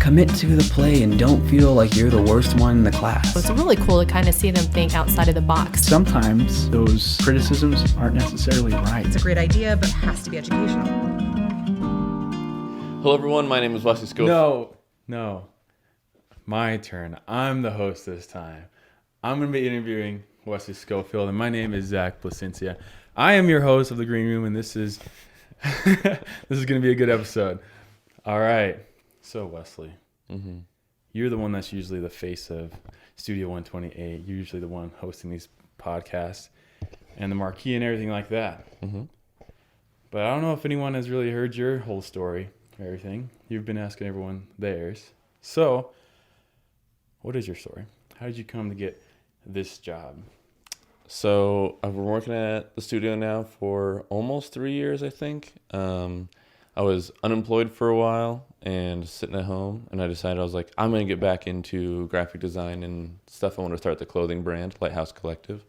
commit to the play and don't feel like you're the worst one in the class. It's really cool to kind of see them think outside of the box. Sometimes those criticisms aren't necessarily right. It's a great idea, but it has to be educational. Hello, everyone. My name is Wesley Schofield. No. My turn. I'm the host this time. I'm going to be interviewing Wesley Schofield, and my name is Zach Placencia. I am your host of The Green Room, and this is this is going to be a good episode. All right. So, Wesley, you're the one that's usually the face of Studio 128. You're usually the one hosting these podcasts and the marquee and everything like that. But I don't know if anyone has really heard your whole story or everything. You've been asking everyone theirs. So, what is your story? How did you come to get this job? So I've been working at the studio now for almost 3 years, I think. I was unemployed for a while and sitting at home, and I decided I was like, I'm going to get back into graphic design and stuff. I want to start the clothing brand, Lighthouse Collective.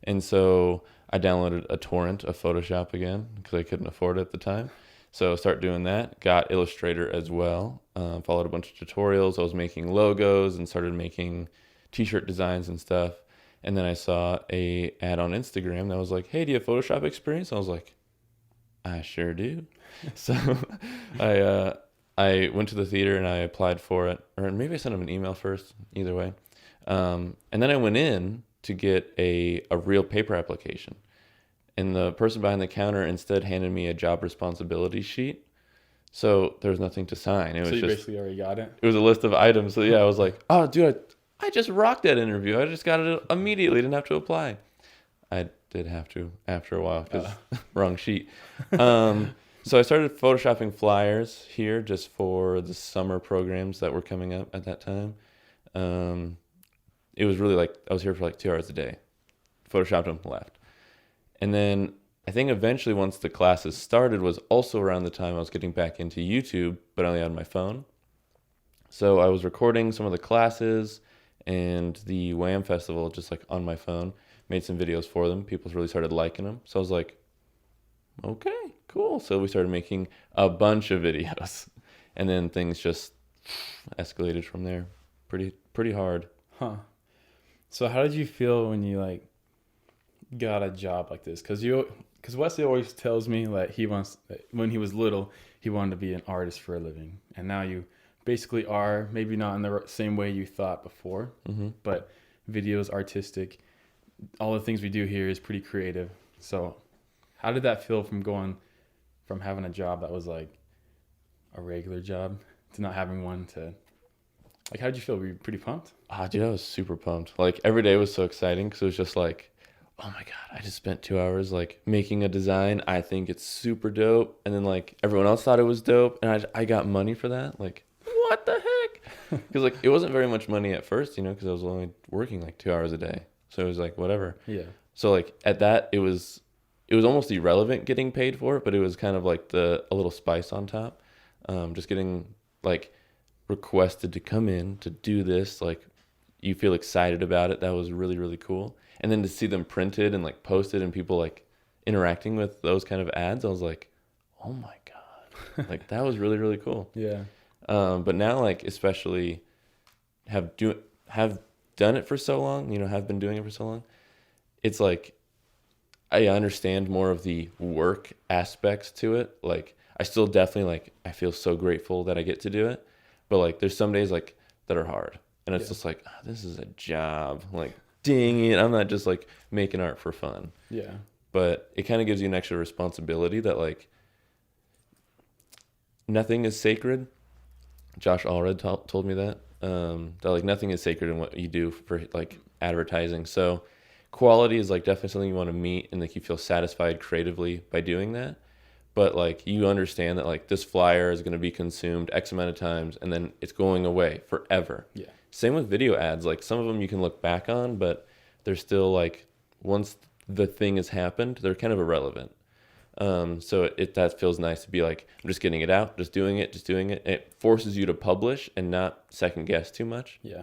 And so I downloaded a torrent of Photoshop again because I couldn't afford it at the time. So start doing that. Got Illustrator as well. Followed a bunch of tutorials. I was making logos and started making t-shirt designs and stuff. And then I saw a ad on Instagram that was like, hey, do you have Photoshop experience? I was like, I sure do. So I went to the theater and I applied for it. Or maybe I sent them an email first, either way. And then I went in to get a real paper application. And the person behind the counter instead handed me a job responsibility sheet. So there was nothing to sign. So you basically already got it? It was a list of items. So yeah, I was like, oh, dude, I just rocked that interview. I just got it immediately. Didn't have to apply. I did have to after a while because wrong sheet. So I started photoshopping flyers here just for the summer programs that were coming up at that time. It was really like I was here for like 2 hours a day. Photoshopped them, left. And then I think eventually once the classes started was also around the time I was getting back into YouTube, but only on my phone. So I was recording some of the classes and the WAM festival just like on my phone, made some videos for them. People really started liking them. So I was like, okay, cool. So we started making a bunch of videos and then things just escalated from there pretty hard. Huh. So how did you feel when you like got a job like this? Because Wesley always tells me that when he was little, he wanted to be an artist for a living. And now you basically are, maybe not in the same way you thought before, but videos, artistic, all the things we do here is pretty creative. So how did that feel from having a job that was like a regular job to not having one to, like, how did you feel? Were you pretty pumped? Dude, I was super pumped. Like every day was so exciting because it was just like, oh my God, I just spent 2 hours like making a design. I think it's super dope. And then like everyone else thought it was dope. And I got money for that. Like, what the heck? Because like it wasn't very much money at first, because I was only working like 2 hours a day. So it was like, whatever. Yeah. So like at that, it was almost irrelevant getting paid for it, but it was kind of like a little spice on top. Just getting like requested to come in to do this. Like you feel excited about it. That was really, really cool. And then to see them printed and like posted and people like interacting with those kind of ads, I was like, oh my God, like that was really, really cool. Yeah. But now like, especially have done it for so long, have been doing it for so long. It's like, I understand more of the work aspects to it. Like I still definitely like, I feel so grateful that I get to do it, but like, there's some days like that are hard and it's just like, this is a job. Like, dang it, I'm not just like making art for fun. Yeah. But it kind of gives you an extra responsibility that like nothing is sacred. Josh Allred told me that like nothing is sacred in what you do for like advertising. So quality is like definitely something you want to meet and like you feel satisfied creatively by doing that. But like you understand that like this flyer is going to be consumed X amount of times and then it's going away forever. Yeah. Same with video ads. Like some of them you can look back on, but they're still like once the thing has happened, they're kind of irrelevant. So that feels nice to be like, I'm just getting it out, just doing it. It forces you to publish and not second guess too much. Yeah.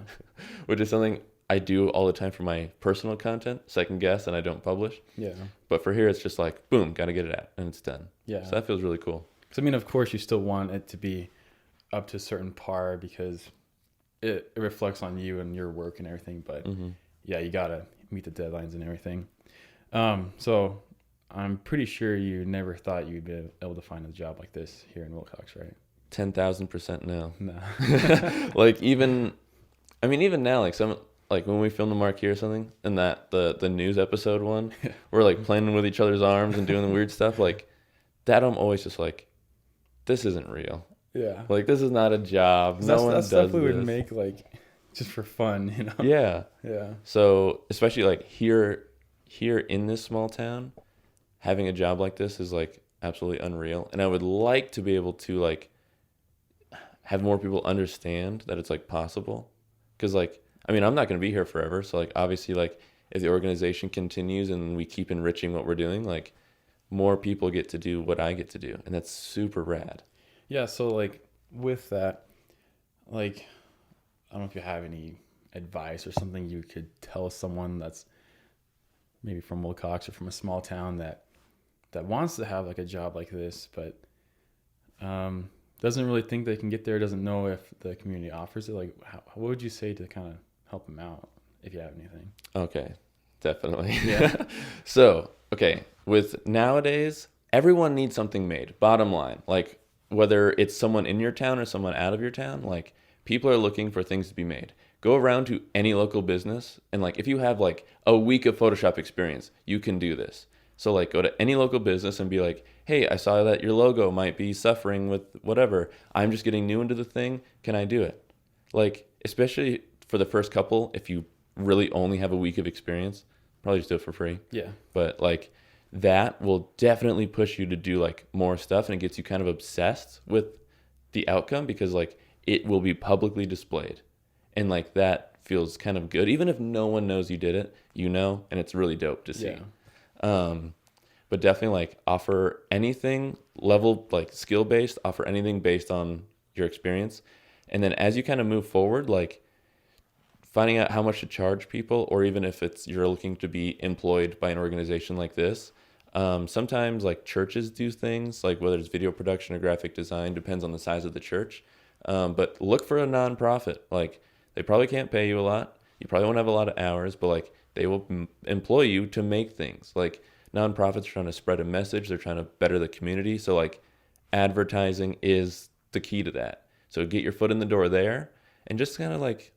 Which is something I do all the time for my personal content, second guess, and I don't publish. Yeah. But for here, it's just like, boom, got to get it out, and it's done. Yeah. So that feels really cool. So, I mean, of course, you still want it to be up to a certain par because it reflects on you and your work and everything. But yeah, you gotta meet the deadlines and everything. So I'm pretty sure you never thought you'd be able to find a job like this here in Willcox, right? 10,000% no. No. Like even now, like when we filmed the marquee or something, and that the news episode one, we're like playing with each other's arms and doing the weird stuff. Like that, I'm always just like, this isn't real. Yeah. Like this is not a job. No one that's does stuff we this. would make like just for fun, you know? Yeah. Yeah. So especially like here in this small town, having a job like this is like absolutely unreal. And I would like to be able to like have more people understand that it's like possible. Because like, I mean, I'm not going to be here forever. So like, obviously like if the organization continues and we keep enriching what we're doing, like more people get to do what I get to do. And that's super rad. Yeah. So like with that, like, I don't know if you have any advice or something you could tell someone that's maybe from Willcox or from a small town that wants to have like a job like this, but doesn't really think they can get there, doesn't know if the community offers it. Like, what would you say to kind of help them out if you have anything? Okay, definitely. Yeah. So, okay, with nowadays, everyone needs something made. Bottom line, like whether it's someone in your town or someone out of your town, like people are looking for things to be made. Go around to any local business and like if you have like a week of Photoshop experience, you can do this. So like go to any local business and be like, hey, I saw that your logo might be suffering with whatever. I'm just getting new into the thing. Can I do it? Like, especially for the first couple, if you really only have a week of experience, probably just do it for free. Yeah. But like that will definitely push you to do like more stuff, and it gets you kind of obsessed with the outcome because like it will be publicly displayed. And like that feels kind of good. Even if no one knows you did it, you know, and it's really dope to see. Yeah. But definitely like offer anything level, like skill based, offer anything based on your experience. And then as you kind of move forward, like finding out how much to charge people, or even if it's you're looking to be employed by an organization like this. Sometimes like churches do things like whether it's video production or graphic design, depends on the size of the church. But look for a nonprofit. Like they probably can't pay you a lot. You probably won't have a lot of hours, but like they will employ you to make things. Like nonprofits are trying to spread a message. They're trying to better the community. So like advertising is the key to that. So get your foot in the door there and just kind of like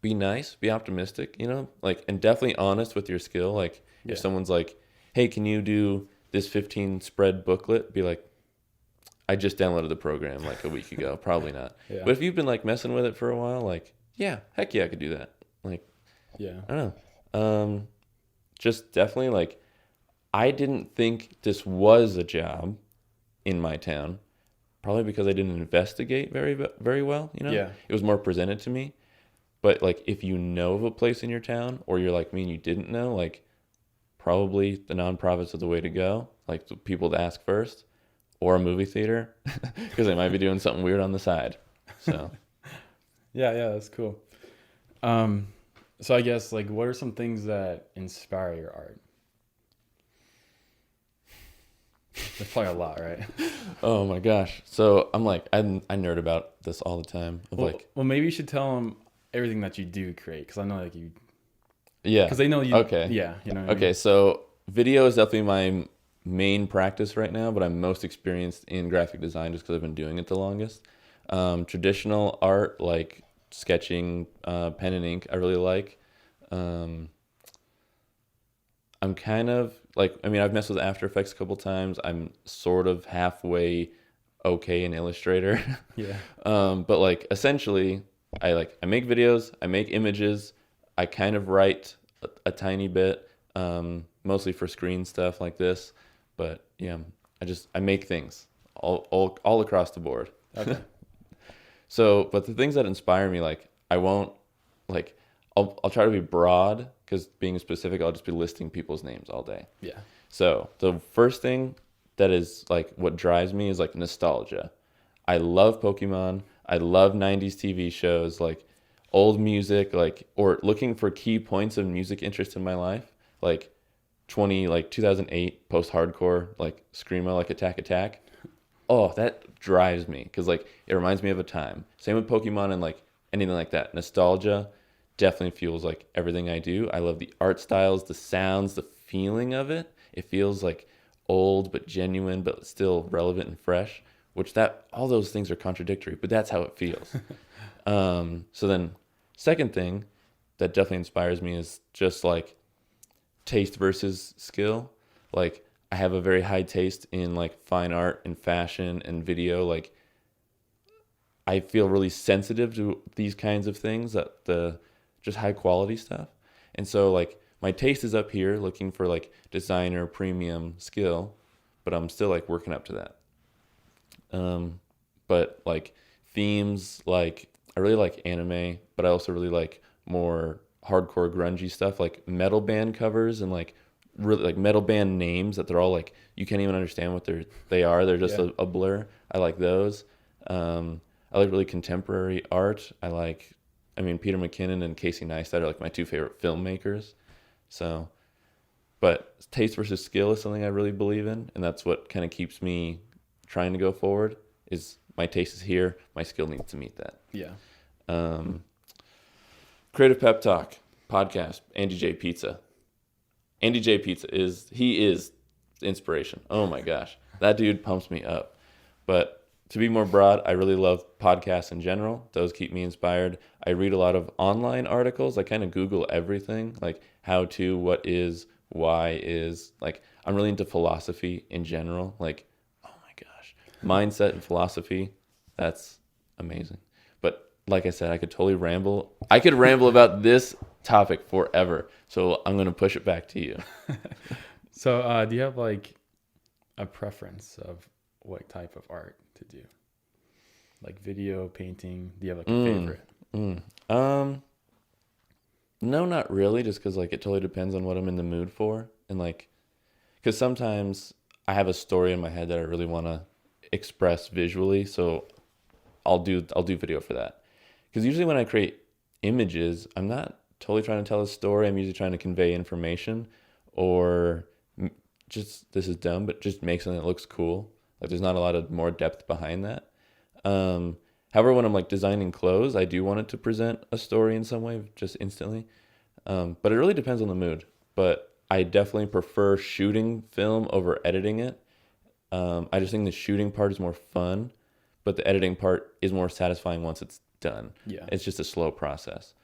be nice, be optimistic, you know, like, and definitely honest with your skill. Like if someone's like, hey, can you do this 15 spread booklet? Be like, I just downloaded the program like a week ago. Probably not. Yeah. But if you've been like messing with it for a while, like, yeah, heck yeah, I could do that. Like, Yeah. I don't know. Just definitely like, I didn't think this was a job in my town, probably because I didn't investigate very well, you know? Yeah. It was more presented to me. But like, if you know of a place in your town, or you're like me and you didn't know, like, probably the nonprofits are the way to go. Like, the people to ask first. Or a movie theater, because they might be doing something weird on the side. So, Yeah, that's cool. So I guess like, what are some things that inspire your art? There's probably a lot, right? oh my gosh. So I'm like, I nerd about this all the time. Of Well, maybe you should tell them everything that you do create, because I know like you. Yeah. Because they know you. Okay. Yeah, you know. What I Okay, mean? so video is definitely my main practice right now, but I'm most experienced in graphic design just because I've been doing it the longest. Traditional art like sketching, pen and ink, I really like. I'm kind of like, I mean, I've messed with After Effects a couple times. I'm sort of halfway okay in Illustrator. Yeah. But like essentially I make videos, I make images, I kind of write a tiny bit, mostly for screen stuff like this. But yeah, I make things all across the board. Okay. So, but the things that inspire me, like I won't like, I'll try to be broad, because being specific, I'll just be listing people's names all day. Yeah. So the first thing that is like what drives me is like nostalgia. I love Pokemon. I love 90s TV shows, like old music, like, or looking for key points of music interest in my life, like 2008 post-hardcore, like screamo, like Attack Attack. oh, that drives me because like it reminds me of a time. Same with Pokemon and like anything like that. Nostalgia definitely fuels like everything I do. I love the art styles, the sounds, the feeling of it. It feels like old but genuine, but still relevant and fresh. Which that all those things are contradictory, but that's how it feels. So then, second thing that definitely inspires me is just like taste versus skill. Like I have a very high taste in like fine art and fashion and video. Like I feel really sensitive to these kinds of things, that the just high quality stuff. And so like my taste is up here looking for like designer premium skill, but I'm still like working up to that. But like themes, like I really like anime, but I also really like more hardcore grungy stuff, like metal band covers and like really like metal band names that they're all like you can't even understand what they are. They're just a blur. I like those. I like really contemporary art. I mean Peter McKinnon and Casey Neistat are like my two favorite filmmakers. So, but taste versus skill is something I really believe in, and that's what kind of keeps me trying to go forward. Is my taste is here, my skill needs to meet that. Yeah. Creative Pep Talk podcast, Andy J Pizza. Andy J Pizza is inspiration. Oh my gosh. That dude pumps me up. But to be more broad, I really love podcasts in general. Those keep me inspired. I read a lot of online articles. I kind of Google everything, like how to, what is, why is. Like I'm really into philosophy in general. Like, oh my gosh. Mindset and philosophy, that's amazing. But like I said, I could totally ramble. I could ramble about this topic forever. So I'm going to push it back to you. So do you have like a preference of what type of art to do? Like video, painting? Do you have like a favorite? No, not really. Just because like it totally depends on what I'm in the mood for. And like, because sometimes I have a story in my head that I really want to express visually. So I'll do video for that. Because usually when I create images, I'm not totally trying to tell a story. I'm usually trying to convey information, or just, this is dumb, but just make something that looks cool. Like there's not a lot of more depth behind that. However, when I'm like designing clothes, I do want it to present a story in some way, just instantly. But it really depends on the mood. But I definitely prefer shooting film over editing it. I just think the shooting part is more fun, but the editing part is more satisfying once it's done. Yeah. It's just a slow process.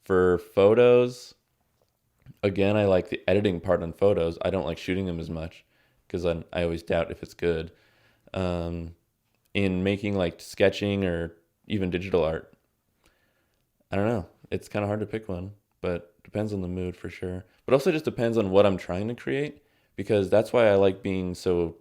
For photos, again, I like the editing part on photos. I don't like shooting them as much because I always doubt if it's good. In making like sketching or even digital art, I don't know. It's kind of hard to pick one, but depends on the mood for sure. But also just depends on what I'm trying to create, because that's why I like being so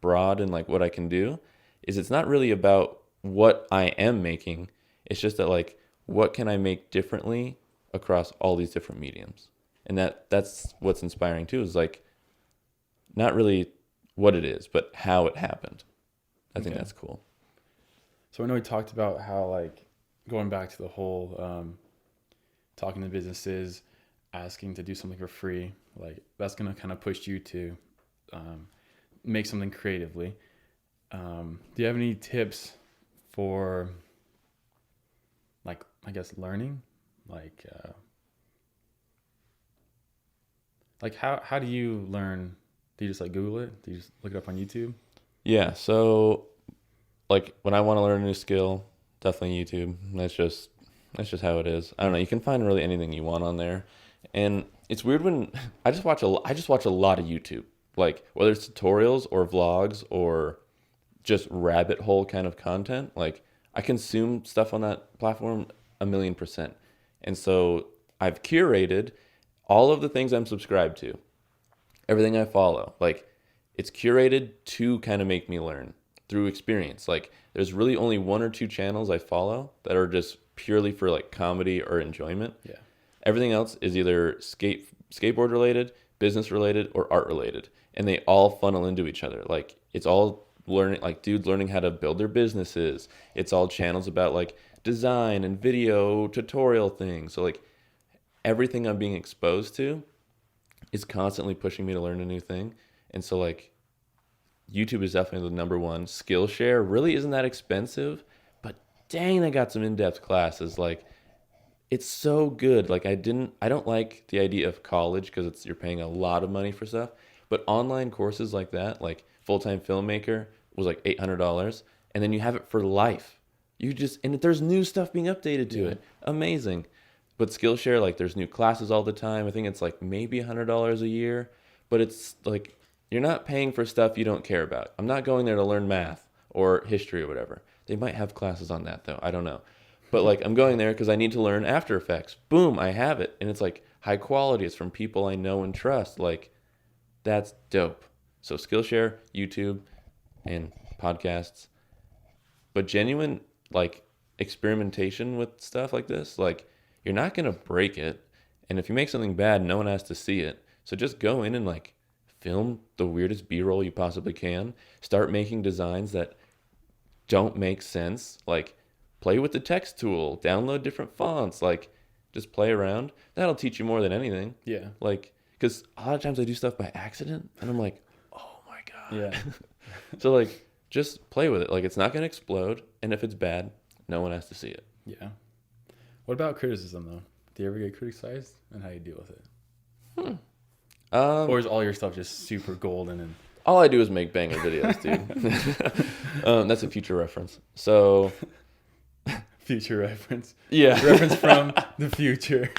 broad in like what I can do. Is it's not really about what I am making. It's just that like, what can I make differently across all these different mediums? And that's what's inspiring too, is like not really what it is, but how it happened. I think that's cool. So I know we talked about how like going back to the whole talking to businesses, asking to do something for free, like that's going to kind of push you to make something creatively. Do you have any tips for like, I guess, learning? Like how do you learn? Do you just like Google it? Do you just look it up on YouTube? Yeah. So like when I want to learn a new skill, definitely YouTube. That's just how it is. I don't know. You can find really anything you want on there. And it's weird when I just watch a lot of YouTube, like whether it's tutorials or vlogs or just rabbit hole kind of content. Like I consume stuff on that platform 1,000,000%. And so I've curated all of the things I'm subscribed to, everything I follow. Like it's curated to kind of make me learn through experience. Like there's really only one or two channels I follow that are just purely for like comedy or enjoyment. Yeah. Everything else is either skateboard related, business related, or art related. And they all funnel into each other. Like it's all learning, like dudes learning how to build their businesses. It's all channels about like design and video tutorial things. So like everything I'm being exposed to is constantly pushing me to learn a new thing. And so like YouTube is definitely the number one. Skillshare really isn't that expensive, but dang, they got some in-depth classes. Like, it's so good. Like, I don't like the idea of college because you're paying a lot of money for stuff. But online courses like that, like Full-Time Filmmaker was like $800, and then you have it for life. And there's new stuff being updated to it. Amazing. But Skillshare, like, there's new classes all the time. I think it's like maybe $100 a year, but it's like you're not paying for stuff you don't care about. I'm not going there to learn math or history or whatever. They might have classes on that though. I don't know. But like, I'm going there because I need to learn After Effects. Boom, I have it. And it's like high quality. It's from people I know and trust. Like, that's dope. So Skillshare, YouTube, and podcasts. But genuine, like, experimentation with stuff like this, like, you're not going to break it. And if you make something bad, no one has to see it. So just go in and, like, film the weirdest B-roll you possibly can. Start making designs that don't make sense. Like, play with the text tool. Download different fonts. Like, just play around. That'll teach you more than anything. Yeah. Like, because a lot of times I do stuff by accident, and I'm like, oh, my God. Yeah. So, like, just play with it. Like, it's not going to explode. And if it's bad, no one has to see it. Yeah. What about criticism, though? Do you ever get criticized, and how do you deal with it? Or is all your stuff just super golden and... All I do is make banger videos, dude. That's a future reference. So... Future reference. Yeah. Reference from the future.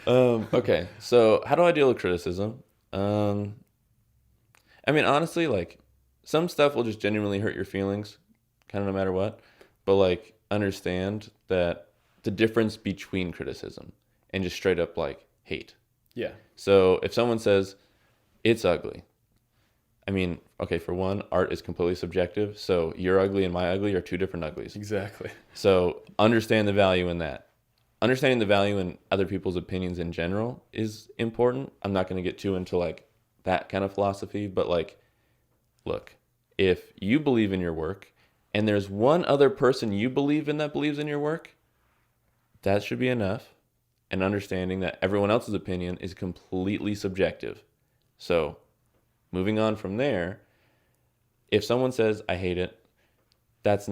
Okay, so how do I deal with criticism? I mean, honestly, like, some stuff will just genuinely hurt your feelings, kind of no matter what. But, like, understand that the difference between criticism and just straight up, like, hate. Yeah. So if someone says, it's ugly, I mean, okay, for one, art is completely subjective. So your ugly and my ugly are two different uglies. Exactly. So understand the value in that. Understanding the value in other people's opinions in general is important. I'm not going to get too into, like, that kind of philosophy, but, like, look, if you believe in your work and there's one other person you believe in that believes in your work, that should be enough. And understanding that everyone else's opinion is completely subjective. So moving on from there, if someone says, I hate it, that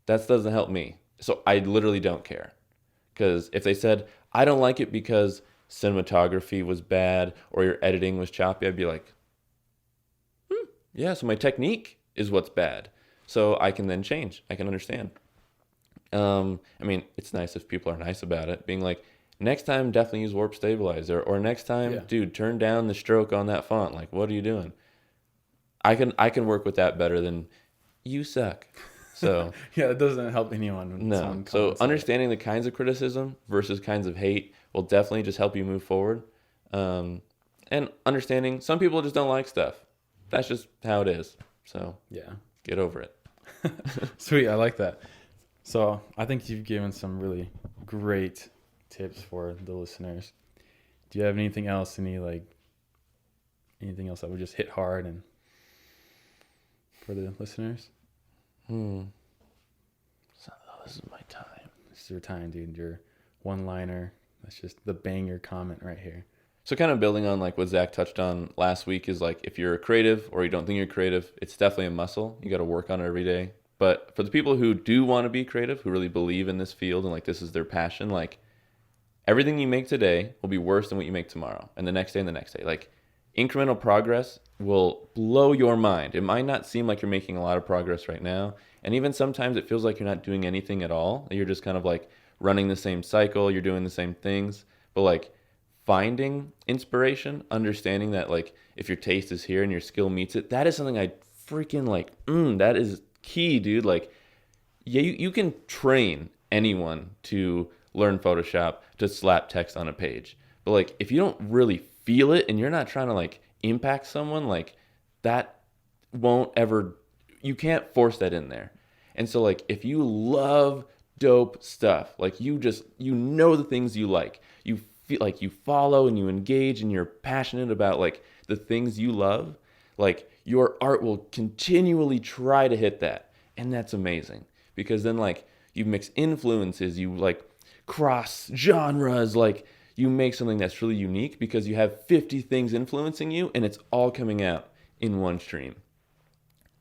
doesn't help me. So I literally don't care. Because if they said, I don't like it because cinematography was bad or your editing was choppy, I'd be like, yeah, so my technique is what's bad. So I can then change. I can understand. I mean, it's nice if people are nice about it, being like, next time, definitely use warp stabilizer, or next time, dude, turn down the stroke on that font. Like, what are you doing? I can work with that better than you suck. So yeah, it doesn't help anyone. When no. So understanding the kinds of criticism versus kinds of hate will definitely just help you move forward. And understanding some people just don't like stuff. That's just how it is. So yeah, get over it. Sweet, I like that. So I think you've given some really great tips for the listeners. Do you have anything else? Anything else that would just hit hard and for the listeners? So, this is my time. This is your time, dude. Your one-liner. That's just the banger comment right here. So kind of building on, like, what Zach touched on last week is, like, if you're a creative or you don't think you're creative, it's definitely a muscle. You got to work on it every day. But for the people who do want to be creative, who really believe in this field and, like, this is their passion, like, everything you make today will be worse than what you make tomorrow and the next day and the next day. Like, incremental progress will blow your mind. It might not seem like you're making a lot of progress right now. And even sometimes it feels like you're not doing anything at all. You're just kind of, like, running the same cycle. You're doing the same things. But, like, finding inspiration, understanding that, like, if your taste is here and your skill meets it, that is something I freaking, like, that is key, dude. Like, yeah, you can train anyone to learn Photoshop to slap text on a page. But, like, if you don't really feel it and you're not trying to, like, impact someone, like, that won't ever, you can't force that in there. And so, like, if you love dope stuff, like, you know the things you like, you feel like you follow and you engage and you're passionate about, like, the things you love, like, your art will continually try to hit that. And that's amazing because then, like, you mix influences, you, like, cross genres, like, you make something that's really unique because you have 50 things influencing you and it's all coming out in one stream.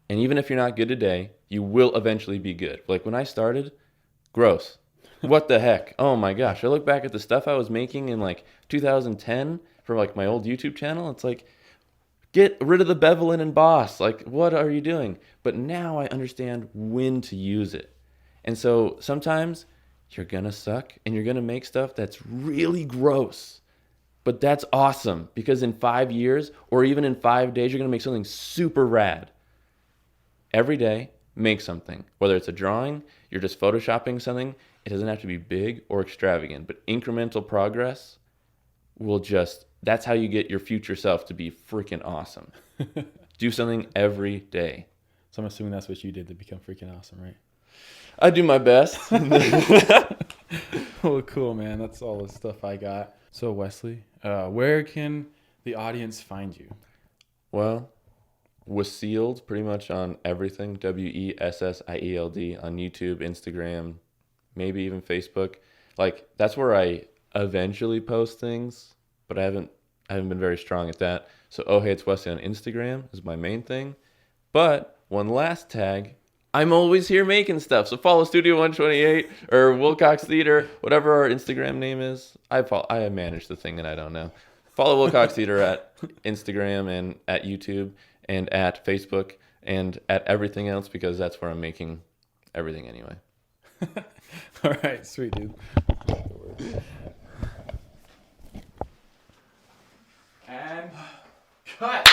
And even if you're not good today, you will eventually be good. Like when I started, gross. What the heck? Oh my gosh. I look back at the stuff I was making in like 2010 for like my old YouTube channel. It's like, get rid of the bevel and emboss. Like, what are you doing? But now I understand when to use it. And so sometimes you're going to suck and you're going to make stuff that's really gross. But that's awesome because in 5 years or even in 5 days, you're going to make something super rad. Every day, make something. Whether it's a drawing, you're just photoshopping something, it doesn't have to be big or extravagant. But incremental progress will just, that's how you get your future self to be freaking awesome. Do something every day. So I'm assuming that's what you did to become freaking awesome, right? I do my best. Oh, cool, man. That's all the stuff I got. So, Wesley, where can the audience find you? Well, Wessield pretty much on everything. Wessield on YouTube, Instagram, maybe even Facebook. Like that's where I eventually post things, but I haven't been very strong at that. So oh hey, it's Wesley on Instagram is my main thing. But one last tag, I'm always here making stuff. So follow Studio 128 or Willcox Theater, whatever our Instagram name is. I manage the thing and I don't know. Follow Willcox Theater at Instagram and at YouTube and at Facebook and at everything else because that's where I'm making everything anyway. All right, sweet, dude. And cut.